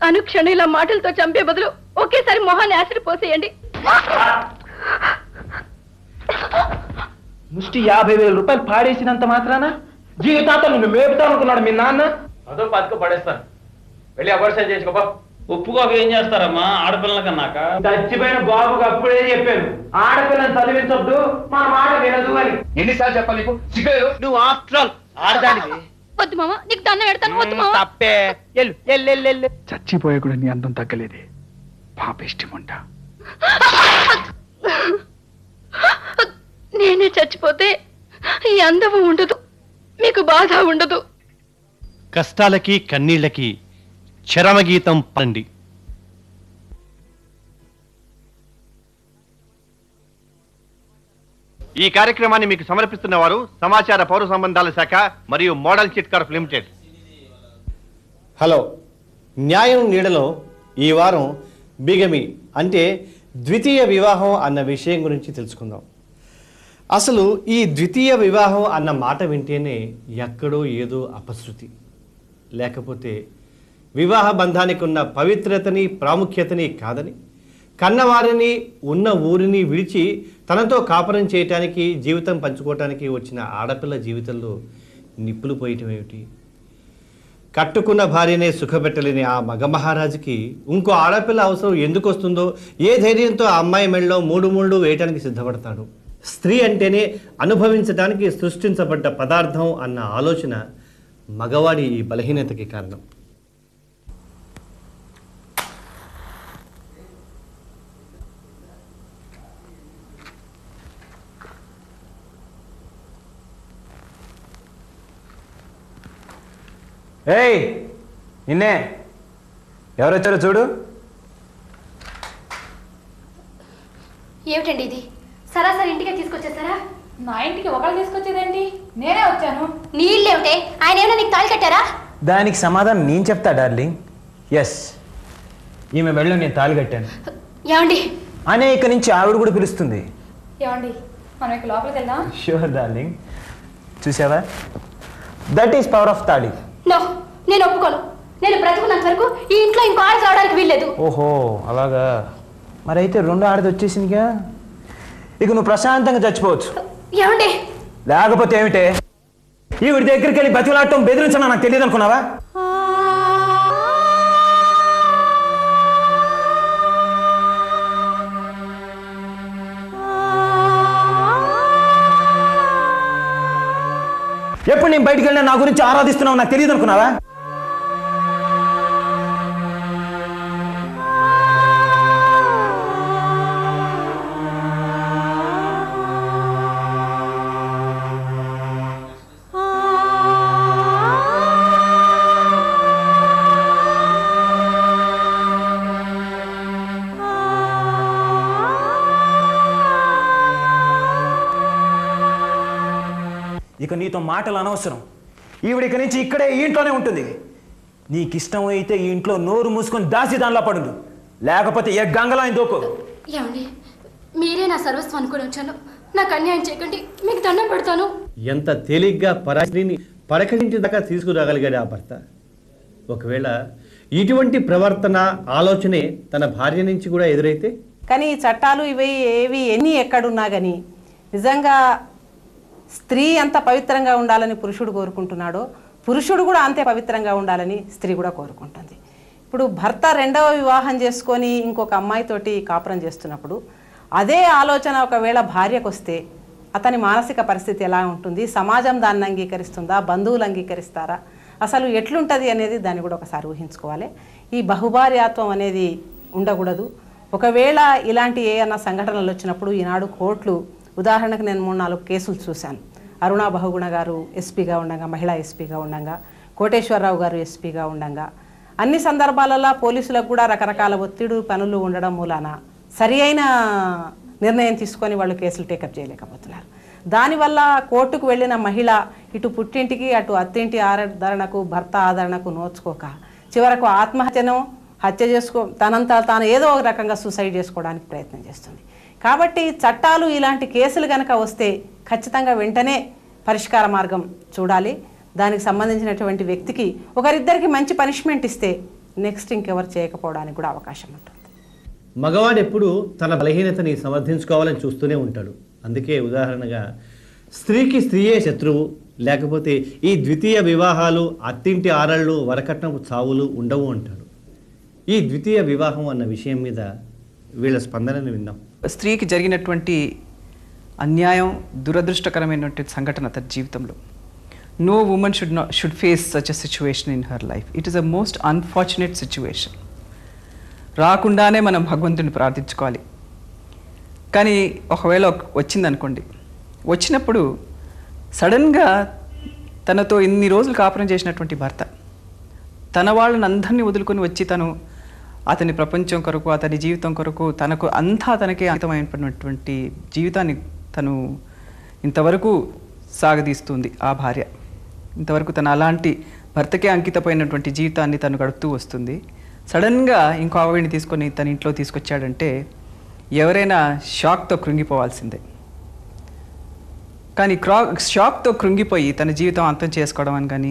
అనుక్షణం ఇలా మాటలతో చంపే బదులు ఒకేసారి మొహాన్ని యాసిడ్ పోసేయండి. ముష్టి 50,000 రూపాయలు పాడేసినంత మాత్రాన జీవితాంతం నువ్వు మేపుతావు అనుకున్నాడు మీ నాన్న. అదో బతుకు పడేస్తాను. వెళ్ళి అబర్షన్ చేసుకో. ఉప్పుకోక ఏం చేస్తారమ్మా ఆడపిల్లల కన్నాక? చచ్చిపోయిన బాబుకి అప్పుడే చెప్పాను, ఆడపిల్లని చదివించొద్దు, మా మాట వినదు అని. ఎన్నిసార్లు చెప్పాలి నీకు? సిగ్గులేదు. నువ్వు ఆఫ్టర్ ఆల్ ఆడదానివి. వద్దు మామ, నీకు దండం పెడతాను. వద్దు మామ. తప్పే. చచ్చిపోయే కూడా నీ అందం తగ్గలేదే పాపిష్టముంటా. నేనే చచ్చిపోతే ఈ అందము ఉండదు, మీకు బాధ ఉండదు. కష్టాలకి కన్నీళ్లకి చరమగీతం పండి. ఈ కార్యక్రమాన్ని మీకు సమర్పిస్తున్న వారు సమాచార పౌర సంబంధాల శాఖ మరియు మోడల్ చిట్కార్ లిమిటెడ్. హలో, న్యాయం నీడలో ఈ వారం బిగమి అంటే ద్వితీయ వివాహం అన్న విషయం గురించి తెలుసుకుందాం. అసలు ఈ ద్వితీయ వివాహం అన్న మాట వింటేనే ఎక్కడో ఏదో అపశృతి, లేకపోతే వివాహ బంధానికి ఉన్న పవిత్రతని ప్రాముఖ్యతని కాదని, కన్నవారిని ఉన్న ఊరిని విడిచి తనతో కాపురం చేయటానికి జీవితం పంచుకోవటానికి వచ్చిన ఆడపిల్ల జీవితంలో నిప్పులు పోయటం ఏమిటి? కట్టుకున్న భార్యనే సుఖపెట్టలేని ఆ మగ మహారాజుకి ఇంకో ఆడపిల్ల అవసరం ఎందుకు వస్తుందో, ఏ ధైర్యంతో ఆ అమ్మాయి మెడలో 3 ముళ్ళు వేయటానికి సిద్ధపడతాడు? స్త్రీ అంటేనే అనుభవించడానికి సృష్టించబడ్డ పదార్థం అన్న ఆలోచన మగవాడి ఈ బలహీనతకి కారణం. ఏయ్ నిన్నే, ఎవరొచ్చారో చూడు. ఏమిటండి ఇది? సరాసరి ఇంటికే తీసుకొచ్చేసారా? నా ఇంటికి ఒకళ్ళు తీసుకొచ్చేదేంటి? నేనే వచ్చాను. నీళ్ళేమిటే? ఆయన ఏమైనా నీకు తాళి కట్టారా? దానికి సమాధానం నేను చెప్తా డార్లింగ్. ఎస్, ఈమె మెడలో నేను తాళి కట్టాను. ఏమండి అనే ఇక నుంచి ఆవిడ కూడా పిలుస్తుంది. ఏమండి, మనం ఇక లోపలికి వెళ్దాం. Sure darling. చూసావా, దట్ ఈస్ పవర్ ఆఫ్ తాళి. నో, నేను ఒప్పుకోను. నేను బ్రతుకున్నంత వరకు ఈ ఇంట్లో ఇంకో ఆడ రావడానికి వీల్లేదు. ఓహో అలాగా, మరైతే 2 ఆడది వచ్చేసిందిగా, ఇక నువ్వు ప్రశాంతంగా చచ్చిపోవచ్చు. ఏమండి? లేకపోతే ఏమిటే, ఈవిడి దగ్గరికి వెళ్ళి బతిలాడటం బెదిరించడం నాకు తెలియదు అనుకున్నావా? ఎప్పుడు నేను బయటికి వెళ్ళినా నా గురించి ఆరాధిస్తున్నావు నాకు తెలియదు అనుకున్నావా? ఇక నీతో మాటలు అనవసరం. ఈవిడిక నుంచి ఇక్కడే ఈ ఇంట్లోనే ఉంటుంది. నీకు ఇష్టం అయితే ఈ ఇంట్లో నోరు మూసుకొని దాసి దానిలో పడు, లేకపోతే ఏ గంగలో ఆయన దోకో. ఏమండి, మీరే నా సర్వస్వం అనుకుని వచ్చాను. నాకు అన్యాయం చేయకండి, మీకు దండం పెడతాను. ఎంత తేలిగ్గా పరాశిని పరకటించి దాకా తీసుకురాగలిగాడు ఆ భర్త. ఒకవేళ ఇటువంటి ప్రవర్తన ఆలోచనే తన భార్య నుంచి కూడా ఎదురైతే? కానీ ఈ చట్టాలు ఏవి ఎన్ని ఎక్కడున్నా కానీ నిజంగా స్త్రీ ఎంత పవిత్రంగా ఉండాలని పురుషుడు కోరుకుంటున్నాడో, పురుషుడు కూడా అంతే పవిత్రంగా ఉండాలని స్త్రీ కూడా కోరుకుంటుంది. ఇప్పుడు భర్త 2వ వివాహం చేసుకొని ఇంకొక అమ్మాయితోటి కాపురం చేస్తున్నప్పుడు అదే ఆలోచన ఒకవేళ భార్యకు వస్తే అతని మానసిక పరిస్థితి ఎలా ఉంటుంది? సమాజం దాన్ని అంగీకరిస్తుందా? బంధువులు అంగీకరిస్తారా? అసలు ఎట్లుంటుంది అనేది దాన్ని కూడా ఒకసారి ఊహించుకోవాలి. ఈ బహుభార్యాత్వం అనేది ఉండకూడదు. ఒకవేళ ఇలాంటి ఏమైనా సంఘటనలు వచ్చినప్పుడు ఈనాడు కోర్టులు, ఉదాహరణకు నేను 3-4 కేసులు చూశాను. అరుణా బహుగుణ గారు ఎస్పీగా ఉండగా, మహిళా ఎస్పీగా ఉండగా, కోటేశ్వరరావు గారు ఎస్పీగా ఉండగా, అన్ని సందర్భాలలో పోలీసులకు కూడా రకరకాల ఒత్తిడి పనులు ఉండడం మూలాన సరి అయిన నిర్ణయం తీసుకొని వాళ్ళు కేసులు టేకప్ చేయలేకపోతున్నారు. దానివల్ల కోర్టుకు వెళ్ళిన మహిళ ఇటు పుట్టింటికి అటు అత్తింటి ఆదరణకు, భర్త ఆదరణకు నోచుకోక చివరకు ఆత్మహత్యను, హత్య తనంతా తాను ఏదో ఒక రకంగా సూసైడ్ చేసుకోవడానికి ప్రయత్నం చేస్తుంది. కాబట్టి చట్టాలు ఇలాంటి కేసులు కనుక వస్తే ఖచ్చితంగా వెంటనే పరిష్కార మార్గం చూడాలి. దానికి సంబంధించినటువంటి వ్యక్తికి ఒకరిద్దరికి మంచి పనిష్మెంట్ ఇస్తే నెక్స్ట్ ఇంకెవరు చేయకపోవడానికి కూడా అవకాశం ఉంటుంది. మగవాడు ఎప్పుడు తన బలహీనతని సమర్థించుకోవాలని చూస్తూనే ఉంటాడు. అందుకే ఉదాహరణగా స్త్రీకి స్త్రీయే శత్రువు, లేకపోతే ఈ ద్వితీయ వివాహాలు, అత్తింటి ఆరళ్ళు, వరకట్నపు చావులు ఉండవు అంటాడు. ఈ ద్వితీయ వివాహం అన్న విషయం మీద వీళ్ళ స్పందనని విందాం. స్త్రీకి జరిగినటువంటి అన్యాయం, దురదృష్టకరమైనటువంటి సంఘటన తన జీవితంలో. No woman should face such a situation in her life. It is a most unfortunate situation. రాకుండానే మనం భగవంతుని ప్రార్థించుకోవాలి. కానీ ఒకవేళ వచ్చిందనుకోండి, వచ్చినప్పుడు సడన్గా తనతో ఇన్ని రోజులు కాపురం చేసినటువంటి భర్త తన వాళ్ళని అందరినీ వదులుకొని వచ్చి తను అతని ప్రపంచం కొరకు, అతని జీవితం కొరకు, తనకు అంతా తనకే అంకితమైనటువంటి జీవితాన్ని తను ఇంతవరకు సాగదీస్తుంది ఆ భార్య. ఇంతవరకు తను అలాంటి భర్తకే అంకితమైనటువంటి జీవితాన్ని తను గడుపుతూ వస్తుంది. సడన్గా ఇంకో ఆవిడని తీసుకొని తన ఇంట్లో తీసుకొచ్చాడంటే ఎవరైనా షాక్తో కృంగిపోవాల్సిందే. కానీ షాక్తో కృంగిపోయి తన జీవితం అంతం చేసుకోవడం అని కానీ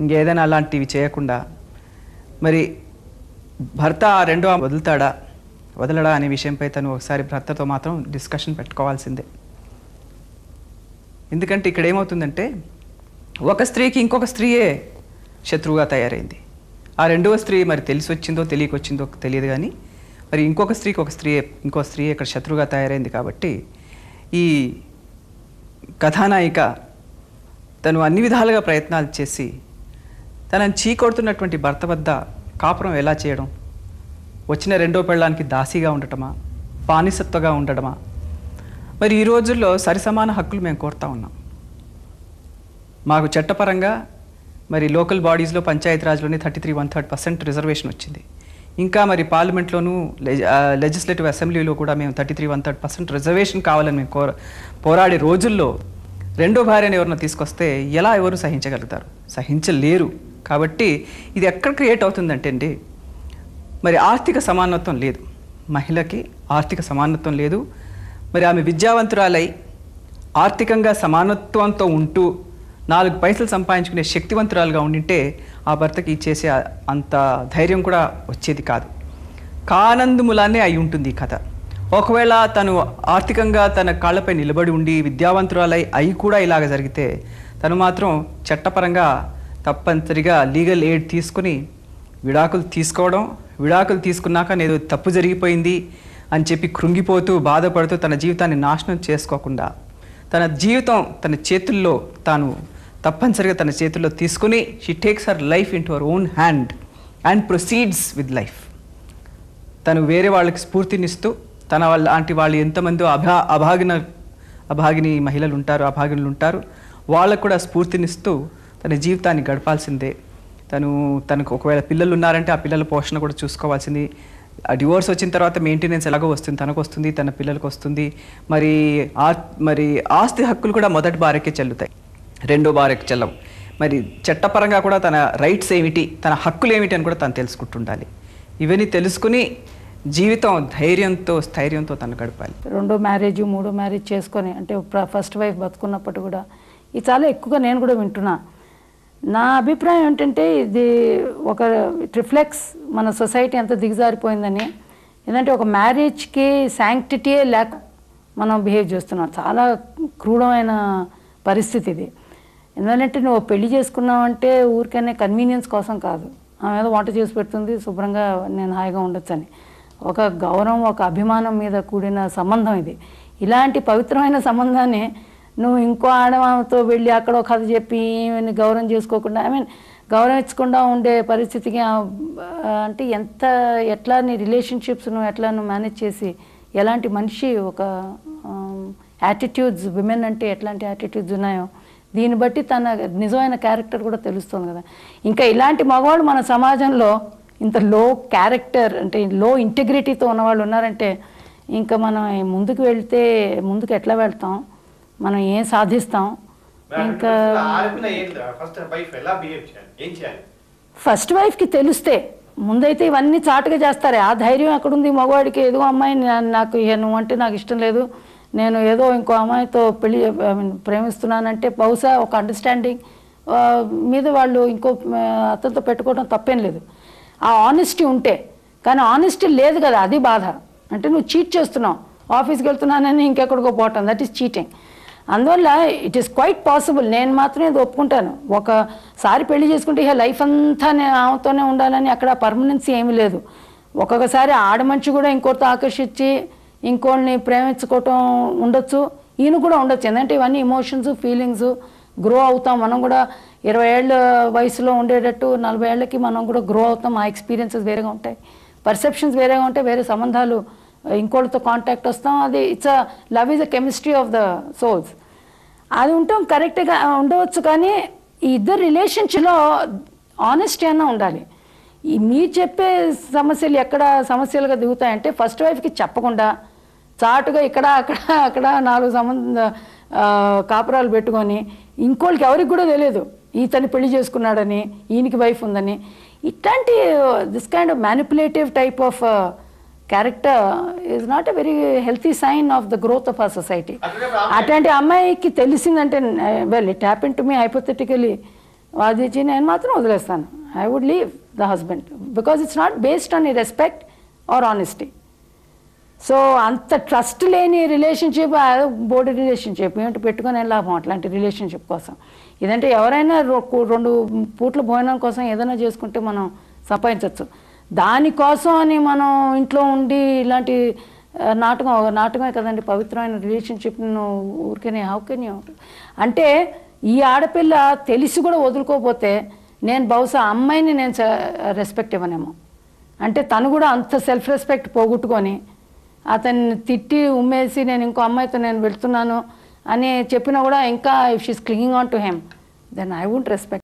ఇంకేదైనా అలాంటివి చేయకుండా మరి భర్త రెండో వదలడా అనే విషయంపై తను ఒకసారి భర్తతో మాత్రం డిస్కషన్ పెట్టుకోవాల్సిందే. ఎందుకంటే ఇక్కడ ఏమవుతుందంటే ఒక స్త్రీకి ఇంకొక స్త్రీయే శత్రువుగా తయారైంది. ఆ రెండవ స్త్రీ మరి తెలిసి వచ్చిందో తెలియకొచ్చిందో తెలియదు, కానీ మరి ఇంకొక స్త్రీ ఇక్కడ శత్రువుగా తయారైంది. కాబట్టి ఈ కథానాయిక తను అన్ని విధాలుగా ప్రయత్నాలు చేసి తనని చీకొడుతున్నటువంటి భర్త వద్ద కాపురం ఎలా చేయడం, వచ్చిన రెండో పెళ్ళానికి దాసిగా ఉండటమా, బానిసత్వగా ఉండటమా? మరి ఈ రోజుల్లో సరిసమాన హక్కులు మేము కోరుతా ఉన్నాం. మాకు చట్టపరంగా మరి లోకల్ బాడీస్లో పంచాయతీరాజ్లోనే 33% రిజర్వేషన్ వచ్చింది. ఇంకా మరి పార్లమెంట్లోనూ లెజిస్లేటివ్ అసెంబ్లీలో కూడా మేము 33% రిజర్వేషన్ కావాలని మేము పోరాడే రోజుల్లో రెండో భార్యను ఎవరినో తీసుకొస్తే ఎలా ఎవరు సహించగలుగుతారు? సహించలేరు. కాబట్టి ఇది ఎక్కడ క్రియేట్ అవుతుందంటే అండి, మరి ఆర్థిక సమానత్వం లేదు, మహిళకి ఆర్థిక సమానత్వం లేదు. మరి ఆమె విద్యావంతురాలై ఆర్థికంగా సమానత్వంతో ఉంటూ 4 పైసలు సంపాదించుకునే శక్తివంతురాలుగా ఉండింటే ఆ భర్తకి చేసే అంత ధైర్యం కూడా వచ్చేది కాదు. కానందుములానే అయి ఉంటుంది ఈ కథ. ఒకవేళ తను ఆర్థికంగా తన కాళ్ళపై నిలబడి ఉండి విద్యావంతురాలై అయి కూడా ఇలాగ జరిగితే తను మాత్రం చట్టపరంగా తప్పనిసరిగా లీగల్ ఎయిడ్ తీసుకుని విడాకులు తీసుకోవడం, విడాకులు తీసుకున్నాక నేను తప్పు జరిగిపోయింది అని చెప్పి కృంగిపోతూ బాధపడుతూ తన జీవితాన్ని నాశనం చేసుకోకుండా తన జీవితం తన చేతుల్లో తాను తప్పనిసరిగా తన చేతుల్లో తీసుకుని she takes her life in to her own hand and proceeds with life. తను వేరే వాళ్ళకి స్ఫూర్తినిస్తూ తన లాంటి వాళ్ళు ఎంతమంది అభాగిని మహిళలు ఉంటారు, అభాగినులు ఉంటారు, వాళ్ళకు కూడా స్ఫూర్తినిస్తూ తన జీవితాన్ని గడపాల్సిందే. తనకు ఒకవేళ పిల్లలు ఉన్నారంటే ఆ పిల్లల పోషణ కూడా చూసుకోవాల్సింది. ఆ డివోర్స్ వచ్చిన తర్వాత మెయింటెనెన్స్ ఎలాగో వస్తుంది, తనకు వస్తుంది, తన పిల్లలకు వస్తుంది. మరి ఆస్తి హక్కులు కూడా మొదటి భార్యకే చెల్లుతాయి, రెండో భార్యకు చెల్లవు. మరి చట్టపరంగా కూడా తన రైట్స్ ఏమిటి, తన హక్కులు ఏమిటి అని కూడా తను తెలుసుకుంటుండాలి. ఇవన్నీ తెలుసుకుని జీవితం ధైర్యంతో స్థైర్యంతో తను గడపాలి. రెండో మ్యారేజ్, మూడో మ్యారేజ్ చేసుకొని అంటే ఫస్ట్ వైఫ్ బతుకున్నప్పుడు కూడా ఇది చాలా ఎక్కువగా నేను కూడా వింటున్నా. నా అభిప్రాయం ఏంటంటే ఇది ఒక రిఫ్లెక్స్ మన సొసైటీ ఎంత దిగజారిపోయిందని. ఎందుకంటే ఒక మ్యారేజ్కి శాంక్టిటీయే లేక మనం బిహేవ్ చేస్తున్నాం. చాలా క్రూరమైన పరిస్థితి ఇది. ఎందుకంటే నువ్వు పెళ్లి చేసుకున్నావంటే ఊరికనే కన్వీనియన్స్ కోసం కాదు, ఆమె ఏదో వంట చేసి పెడుతుంది, శుభ్రంగా నేను హాయిగా ఉండొచ్చు అని. ఒక గౌరవం, ఒక అభిమానం మీద కూడిన సంబంధం ఇది. ఇలాంటి పవిత్రమైన సంబంధాన్ని నువ్వు ఇంకో ఆడవాళ్ళతో వెళ్ళి అక్కడ ఒక కథ చెప్పి గౌరవం చేసుకోకుండా, గౌరవించకుండా ఉండే పరిస్థితికి అంటే ఎట్లా నీ రిలేషన్షిప్స్ ఎట్లా నువ్వు మేనేజ్ చేసి, ఎలాంటి మనిషి, ఒక యాటిట్యూడ్స్, విమెన్ అంటే ఎట్లాంటి యాటిట్యూడ్స్ ఉన్నాయో దీన్ని బట్టి తన నిజమైన క్యారెక్టర్ కూడా తెలుస్తుంది కదా. ఇంకా ఇలాంటి మగవాళ్ళు మన సమాజంలో ఇంత లో క్యారెక్టర్ అంటే లో ఇంటెగ్రిటీతో ఉన్నవాళ్ళు ఉన్నారంటే ఇంకా మనం ముందుకు ఎట్లా వెళ్తాం, మనం ఏం సాధిస్తాం? ఇంకా ఫస్ట్ వైఫ్కి తెలిస్తే ముందైతే ఇవన్నీ చాటుగా చేస్తారే, ఆ ధైర్యం ఎక్కడుంది మగవాడికి? ఏదో అమ్మాయి నువ్వంటే నాకు ఇష్టం లేదు, నేను ఏదో ఇంకో అమ్మాయితో ప్రేమిస్తున్నానంటే బహుశా ఒక అండర్స్టాండింగ్ మీద వాళ్ళు ఇంకో అతనితో పెట్టుకోవడం తప్పేం లేదు. ఆ ఆనెస్టీ ఉంటే. కానీ ఆనెస్టీ లేదు కదా, అది బాధ. అంటే నువ్వు చీట్ చేస్తున్నావు, ఆఫీస్కి వెళ్తున్నానని ఇంకెక్కడికో పోవటం, దట్ ఈస్ చీటింగ్. అందువల్ల ఇట్ ఈస్ క్వైట్ పాసిబుల్, నేను మాత్రమే ఇది ఒప్పుకుంటాను. ఒకసారి పెళ్లి చేసుకుంటే ఇక లైఫ్ అంతా ఆమెతోనే ఉండాలని అక్కడ పర్మనెన్సీ ఏమీ లేదు. ఒక్కొక్కసారి ఆడమనిషి కూడా ఇంకోటితో ఆకర్షించి ఇంకోళ్ళని ప్రేమించుకోవటం ఉండొచ్చు, ఈయన కూడా ఉండొచ్చు. ఎందుకంటే ఇవన్నీ ఇమోషన్స్, ఫీలింగ్స్, గ్రో అవుతాం. మనం కూడా 20 ఏళ్ళ వయసులో ఉండేటట్టు 40 ఏళ్ళకి మనం కూడా గ్రో అవుతాం. ఆ ఎక్స్పీరియన్సెస్ వేరేగా ఉంటాయి, పర్సెప్షన్స్ వేరేగా ఉంటాయి, వేరే సంబంధాలు, ఇంకోళ్ళతో కాంటాక్ట్ వస్తాం. అది it's love is a chemistry of the souls. అది ఉంటాం, కరెక్ట్గా ఉండవచ్చు. కానీ ఈ ఇద్దరు రిలేషన్షిప్లో ఆనెస్టీ అన్న ఉండాలి. ఈ మీరు చెప్పే సమస్యలు ఎక్కడ సమస్యలుగా దిగుతాయంటే ఫస్ట్ వైఫ్కి చెప్పకుండా చాటుగా ఇక్కడ అక్కడ 4 కాపురాలు పెట్టుకొని ఇంకోళ్ళకి ఎవరికి కూడా తెలియదు ఈతని పెళ్లి చేసుకున్నాడని, ఈయనకి వైఫ్ ఉందని. ఇట్లాంటి this kind of manipulative type of character is not a very healthy sign of the growth of our society. అట్లాంటి అమ్మాయికి తెలిసిందంటే well it happen to me hypothetically, అది నేను మాత్రం వదిలేస్తాను. I would leave the husband because it's not based on ఈ respect or honesty. So అంత trust లేని రిలేషన్షిప్, బోర్డు రిలేషన్షిప్ ఏంటి పెట్టుకొని లాభం అట్లాంటి రిలేషన్షిప్ కోసం. ఇదంటే ఎవరైనా 2 పూట్ల భోజనం కోసం ఏదైనా చేసుకుంటే మనం సంపాదించవచ్చు. దానికోసం అని మనం ఇంట్లో ఉండి ఇలాంటి నాటకమే కదండి పవిత్రమైన రిలేషన్షిప్ను ఊరికే హౌ కెన్ యూ అంటే. ఈ ఆడపిల్ల తెలిసి కూడా వదులుకోపోతే నేను బహుశా అమ్మాయిని నేను రెస్పెక్ట్ ఇవ్వనేమో. అంటే తను కూడా అంత సెల్ఫ్ రెస్పెక్ట్ పోగొట్టుకొని అతన్ని తిట్టి ఉమ్మేసి నేను ఇంకో అమ్మాయితో నేను వెళ్తున్నాను అని చెప్పినా కూడా ఇంకా if she's clinging on to him then I won't respect.